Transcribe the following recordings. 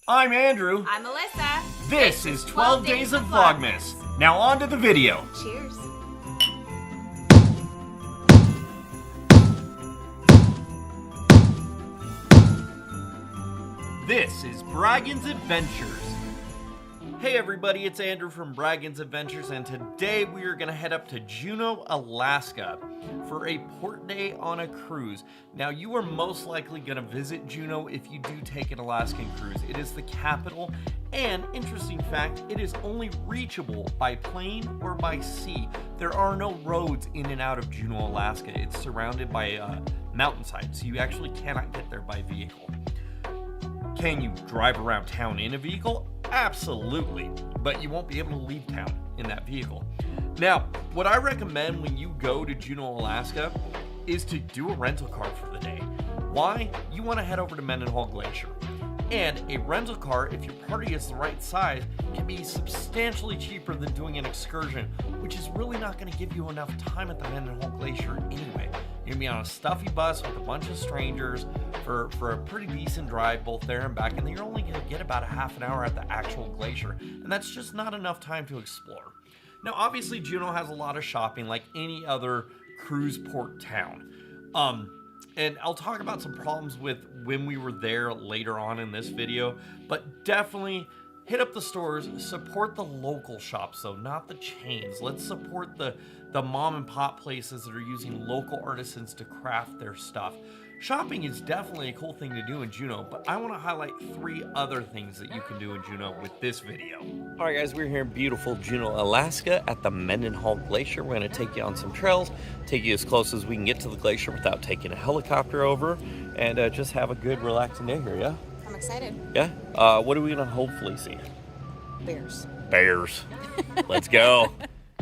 I'm Andrew. I'm Alyssa. This is 12 Days of Vlogmas. Now on to the video. Cheers. This is Braggins Adventures. Hey everybody, it's Andrew from Braggins Adventures, and today we are going to head up to Juneau, Alaska for a port day on a cruise. Now, you are most likely going to visit Juneau if you do take an Alaskan cruise. It is the capital, and interesting fact, it is only reachable by plane or by sea. There are no roads in and out of Juneau, Alaska. It's surrounded by mountainside, so you actually cannot get there by vehicle. Can you drive around town in a vehicle? Absolutely, but you won't be able to leave town in that vehicle. Now, what I recommend when you go to Juneau, Alaska is to do a rental car for the day. Why? You want to head over to Mendenhall Glacier. And a rental car, if your party is the right size, can be substantially cheaper than doing an excursion, which is really not going to give you enough time at the Mendenhall Glacier anyway. You're going to be on a stuffy bus with a bunch of strangers for a pretty decent drive both there and back, and then you're only going to get about a half an hour at the actual glacier, and that's just not enough time to explore. Now, obviously, Juneau has a lot of shopping like any other cruise port town. And I'll talk about some problems with when we were there later on in this video, but definitely hit up the stores, support the local shops though, not the chains. Let's support the mom and pop places that are using local artisans to craft their stuff. Shopping is definitely a cool thing to do in Juneau, but I want to highlight 3 other things that you can do in Juneau with this video. All right, guys, we're here in beautiful Juneau, Alaska at the Mendenhall Glacier. We're going to take you on some trails, take you as close as we can get to the glacier without taking a helicopter over, and just have a good, relaxing day here, yeah? I'm excited. Yeah? What are we going to hopefully see? Bears. Bears. Let's go.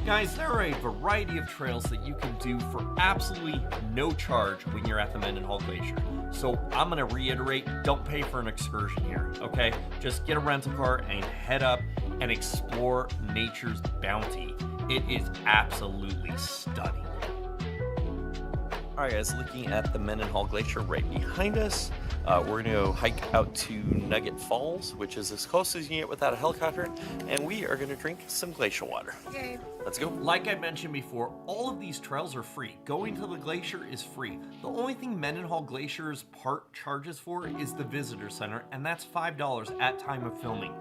Guys, there are a variety of trails that you can do for absolutely no charge when you're at the Mendenhall Glacier. So I'm going to reiterate, don't pay for an excursion here, okay? Just get a rental car and head up and explore nature's bounty. It is absolutely stunning. All right, guys, looking at the Mendenhall Glacier right behind us, we're going to go hike out to Nugget Falls, which is as close as you can get without a helicopter, and we are going to drink some glacial water. Okay. Let's go. Like I mentioned before, all of these trails are free. Going to the glacier is free. The only thing Mendenhall Glacier's part charges for is the visitor center, and that's $5 at time of filming.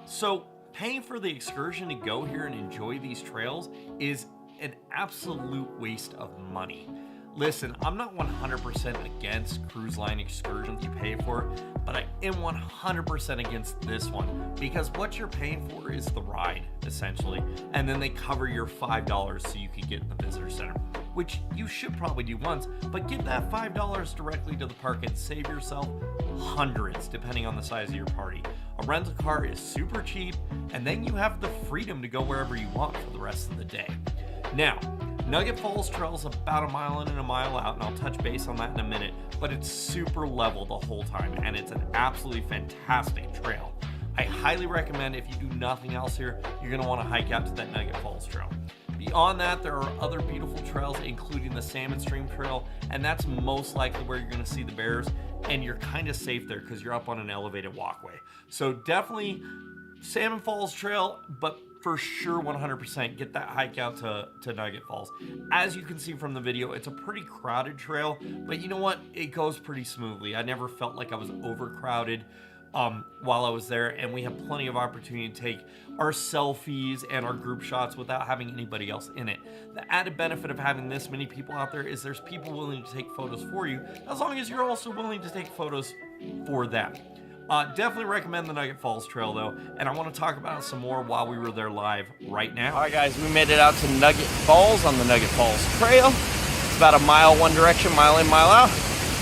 So paying for the excursion to go here and enjoy these trails is an absolute waste of money. Listen, I'm not 100% against cruise line excursions you pay for, but I am 100% against this one because what you're paying for is the ride, essentially, and then they cover your $5 so you can get in the visitor center, which you should probably do once, but give that $5 directly to the park and save yourself hundreds, depending on the size of your party. A rental car is super cheap, and then you have the freedom to go wherever you want for the rest of the day. Now, Nugget Falls Trail is about a mile in and a mile out, and I'll touch base on that in a minute, but it's super level the whole time, and it's an absolutely fantastic trail. I highly recommend, if you do nothing else here, you're going to want to hike out to that Nugget Falls Trail. Beyond that, there are other beautiful trails, including the Salmon Stream Trail, and that's most likely where you're going to see the bears, and you're kind of safe there because you're up on an elevated walkway. So definitely Salmon Falls Trail, but for sure 100% get that hike out to Nugget Falls. As you can see from the video, it's a pretty crowded trail, but you know what? It goes pretty smoothly. I never felt like I was overcrowded while I was there, and we have plenty of opportunity to take our selfies and our group shots without having anybody else in it. The added benefit of having this many people out there is there's people willing to take photos for you, as long as you're also willing to take photos for them. Definitely recommend the Nugget Falls Trail though, and I want to talk about it some more while we were there live right now. All right, guys, we made it out to Nugget Falls on the Nugget Falls Trail. It's about a mile one direction, mile in, mile out.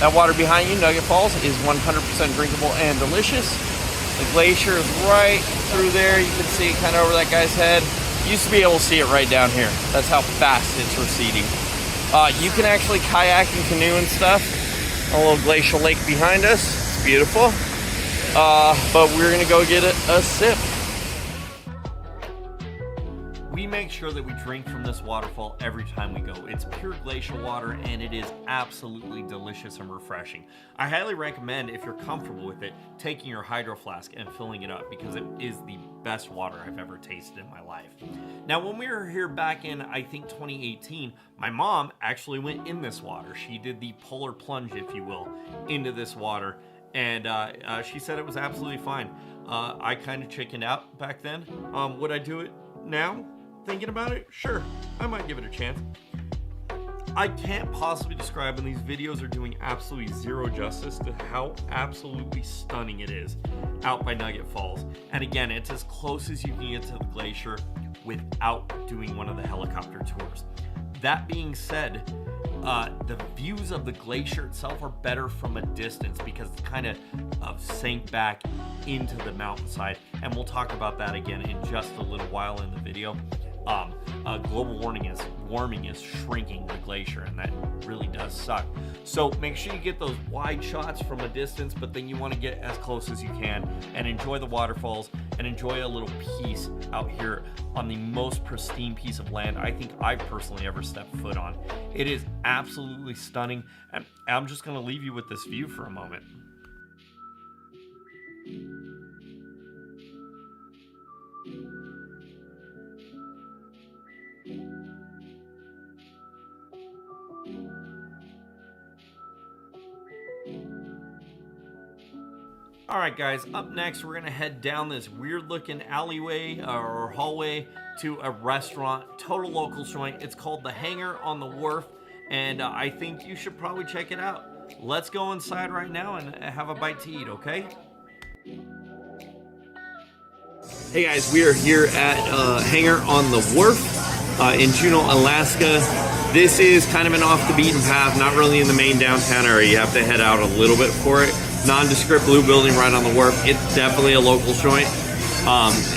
That water behind you, Nugget Falls, is 100% drinkable and delicious. The glacier is right through there. You can see it kind of over that guy's head. You used to be able to see it right down here. That's how fast it's receding. You can actually kayak and canoe and stuff. A little glacial lake behind us. It's beautiful. But we're gonna go get a sip. We make sure that we drink from this waterfall every time we go. It's pure glacial water and it is absolutely delicious and refreshing. I highly recommend, if you're comfortable with it, taking your hydro flask and filling it up, because it is the best water I've ever tasted in my life. Now, when we were here back in, I think 2018, my mom actually went in this water. She did the polar plunge, if you will, into this water, and she said it was absolutely fine. I kind of chickened out back then. Would I do it now? Thinking about it, sure, I might give it a chance. I can't possibly describe, and these videos are doing absolutely zero justice to how absolutely stunning it is out by Nugget Falls. And again, it's as close as you can get to the glacier without doing one of the helicopter tours. That being said, the views of the glacier itself are better from a distance because it's kind of sank back into the mountainside, and we'll talk about that again in just a little while in the video. Global warming is shrinking the glacier, and that really does suck. So make sure you get those wide shots from a distance, but then you want to get as close as you can and enjoy the waterfalls and enjoy a little peace out here on the most pristine piece of land I think I've personally ever stepped foot on. It is absolutely stunning, and I'm just going to leave you with this view for a moment. Alright guys, up next we're going to head down this weird looking alleyway or hallway to a restaurant, total local joint. It's called The Hangar on the Wharf, and I think you should probably check it out. Let's go inside right now and have a bite to eat, okay? Hey guys, we are here at Hangar on the Wharf in Juneau, Alaska. This is kind of an off the beaten path, not really in the main downtown area. You have to head out a little bit for it. Nondescript blue building right on the wharf. It's definitely a local joint.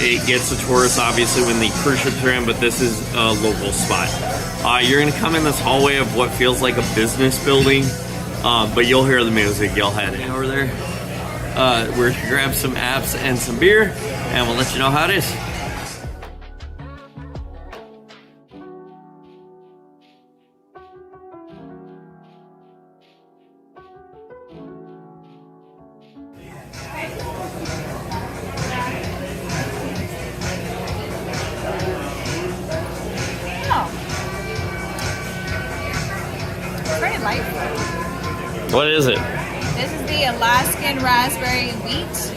It gets the tourists obviously when the cruise ships are in, but this is a local spot. You're gonna come in this hallway of what feels like a business building, but you'll hear the music. You'll head over there. We're gonna grab some apps and some beer, and we'll let you know how it is. What is it? This is the Alaskan Raspberry Wheat.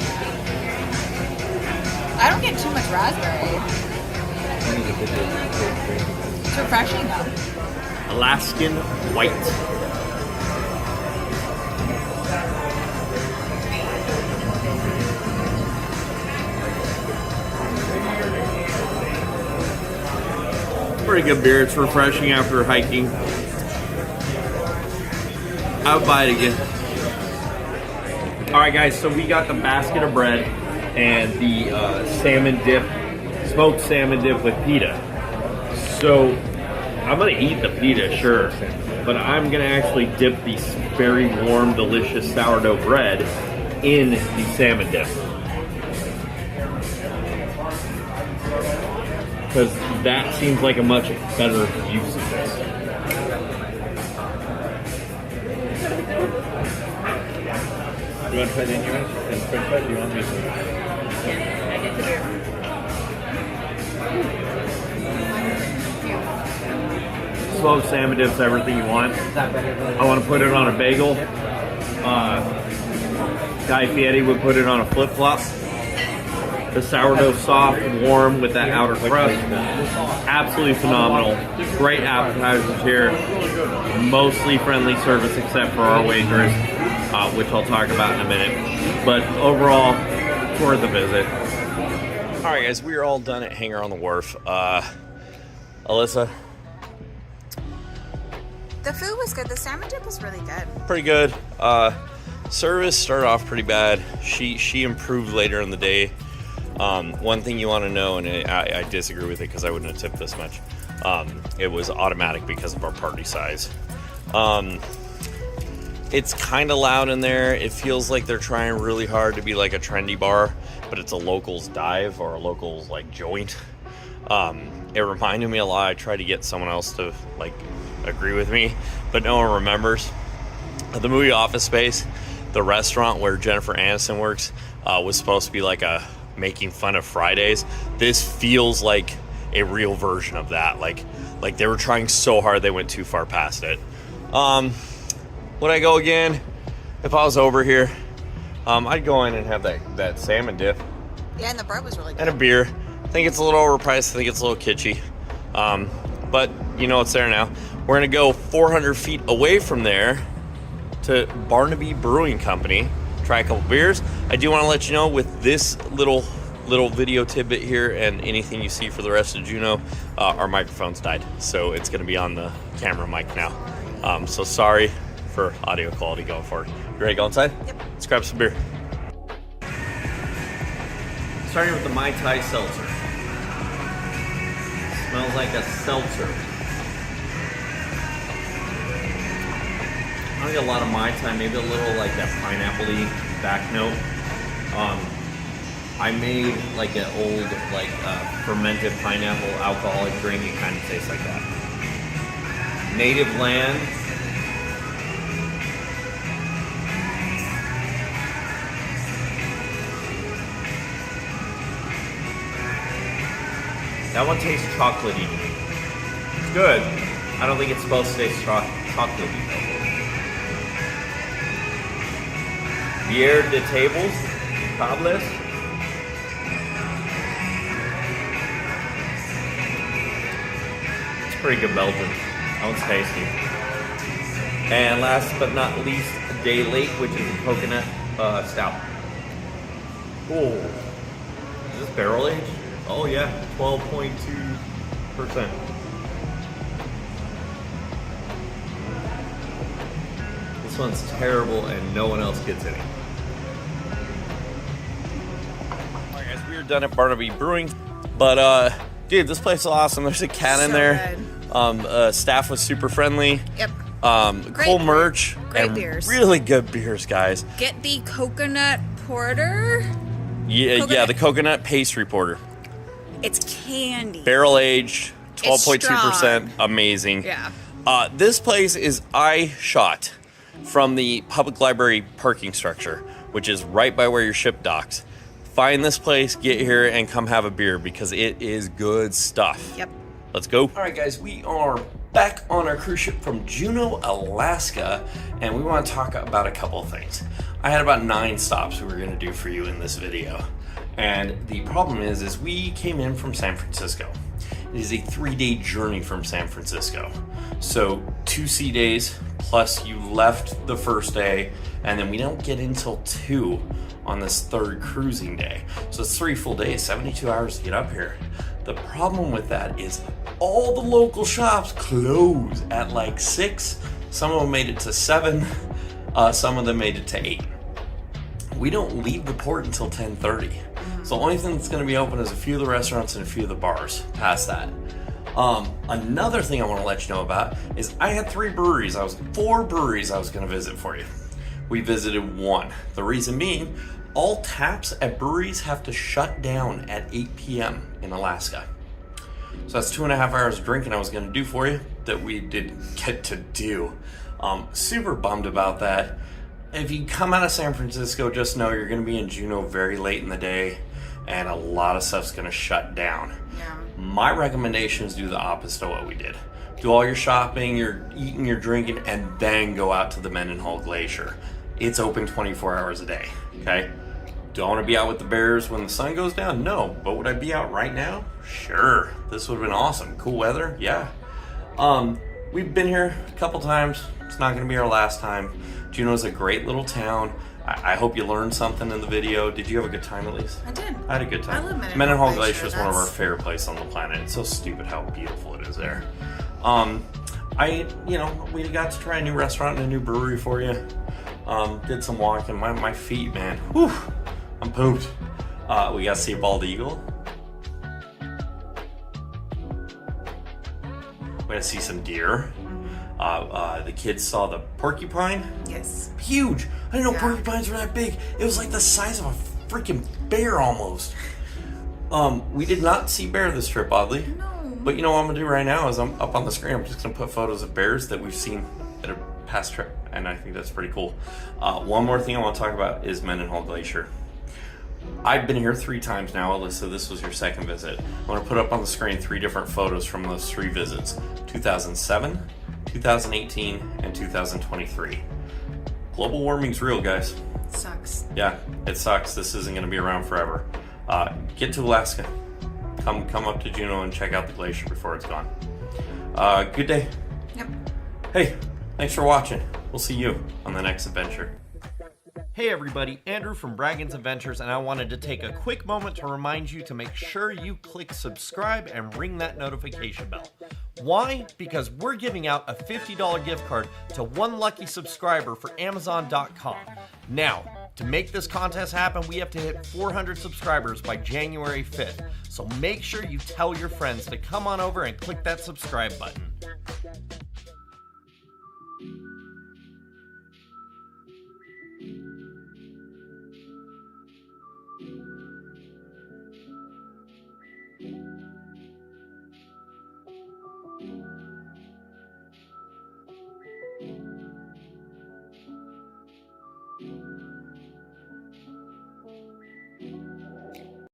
I don't get too much raspberry. It's refreshing though. Alaskan White. Pretty good beer. It's refreshing after hiking. I would buy it again. Alright guys, so we got the basket of bread and the salmon dip, smoked salmon dip with pita. So I'm gonna eat the pita, sure, but I'm gonna actually dip the very warm, delicious sourdough bread in the salmon dip. Because that seems like a much better use of this. You want to put in yours and French fries? Do you want me to? Yeah, I get the beer. Smoked salmon dip's everything you want. I want to put it on a bagel. Guy Fieri would put it on a flip-flop. The sourdough soft, warm with that outer crust. Absolutely phenomenal. Great appetizers here. Mostly friendly service except for our waitress, which I'll talk about in a minute. But overall, worth a visit. Alright guys, we are all done at Hangar on the Wharf. Alyssa? The food was good. The salmon dip was really good. Pretty good. Service started off pretty bad. She improved later in the day. One thing you want to know, and I disagree with it because I wouldn't have tipped this much, it was automatic because of our party size. It's kind of loud in there. It feels like they're trying really hard to be like a trendy bar, but it's a locals dive or a locals like joint. it reminded me a lot. I tried to get someone else to like agree with me, but no one remembers. The movie Office Space, the restaurant where Jennifer Aniston works, was supposed to be like a making fun of Fridays. This feels like a real version of that. Like they were trying so hard, they went too far past it. Would I go again if I was over here? I'd go in and have that salmon dip. Yeah, and the bread was really good. And a beer. I think it's a little overpriced. I think it's a little kitschy. But you know, it's there now. We're gonna go 400 feet away from there to Barnaby Brewing Company, try a couple beers. I do want to let you know, with this little video tidbit here and anything you see for the rest of Juneau, our microphones died, so it's going to be on the camera mic now. So sorry for audio quality going forward. You ready to go inside? Yep. Let's grab some beer. Starting with the Mai Tai seltzer. Smells like a seltzer. I don't get a lot of Mai Tai, maybe a little like that pineapple-y back note. I made like an old fermented pineapple alcoholic drink. It kind of tastes like that. Native Land. That one tastes chocolatey to me. It's good. I don't think it's supposed to taste chocolatey though. Bière de Tables, Tables. It's pretty good Belgian. That one's tasty. And last but not least, a Day Late, which is a coconut stout. Oh, is this barrel aged? Oh yeah, 12.2%. This one's terrible and no one else gets any. Alright guys, we are done at Barnaby Brewing. But dude, this place is awesome. There's a cat in there. Staff was super friendly. Yep. Cool merch. Great and beers. Really good beers, guys. Get the coconut porter. Yeah, the coconut pastry porter. It's candy. Barrel aged, It's 12.2%. strong. Amazing. Yeah. This place is eye shot from the public library parking structure, which is right by where your ship docks. Find this place, get here, and come have a beer because it is good stuff. Yep. Let's go. All right, guys, we are back on our cruise ship from Juneau, Alaska, and we want to talk about a couple of things. I had about 9 stops we were going to do for you in this video. And the problem is we came in from San Francisco. It is a 3-day journey from San Francisco. So 2 sea days, plus you left the first day, and then we don't get in till 2 on this 3rd cruising day. So it's 3 full days, 72 hours to get up here. The problem with that is all the local shops close at like 6. Some of them made it to 7. Some of them made it to 8. We don't leave the port until 10:30. So the only thing that's going to be open is a few of the restaurants and a few of the bars past that. Another thing I want to let you know about is I had 4 breweries I was going to visit for you. We visited 1. The reason being, all taps at breweries have to shut down at 8 p.m. in Alaska. So that's 2.5 hours of drinking I was going to do for you that we didn't get to do. Super bummed about that. If you come out of San Francisco, just know you're going to be in Juneau very late in the day and a lot of stuff's going to shut down. Yeah. My recommendation is do the opposite of what we did. Do all your shopping, your eating, your drinking, and then go out to the Mendenhall Glacier. It's open 24 hours a day, okay? Do I want to be out with the bears when the sun goes down? No. But would I be out right now? Sure. This would have been awesome. Cool weather? Yeah. We've been here a couple times. It's not going to be our last time. Juneau's a great little town. I hope you learned something in the video. Did you have a good time at least? I did. I had a good time. I love Mendenhall Mendenhall Glacier. Glacier is one of our favorite places on the planet. It's so stupid how beautiful it is there. We got to try a new restaurant and a new brewery for you. Did some walking. My feet, man. Whew, I'm pooped. We got to see a bald eagle. We got to see some deer. The kids saw the porcupine. Yes. Huge. I didn't know Yeah. porcupines were that big. It was like the size of a freaking bear almost. We did not see bear this trip, oddly. No. But you know what I'm gonna do right now is I'm up on the screen. I'm just gonna put photos of bears that we've seen at a past trip, and I think that's pretty cool. One more thing I want to talk about is Mendenhall Glacier. I've been here 3 times now, Alyssa. This was your second visit. I'm gonna put up on the screen 3 different photos from those 3 visits: 2007, 2018, and 2023. Global warming's real, guys. Sucks. Yeah, it sucks. This isn't gonna be around forever. Get to Alaska. Come up to Juneau and check out the glacier before it's gone. Good day. Yep. Hey, thanks for watching. We'll see you on the next adventure. Hey everybody, Andrew from Braggins Adventures, and I wanted to take a quick moment to remind you to make sure you click subscribe and ring that notification bell. Why? Because we're giving out a $50 gift card to one lucky subscriber for Amazon.com. Now, to make this contest happen, we have to hit 400 subscribers by January 5th. So make sure you tell your friends to come on over and click that subscribe button.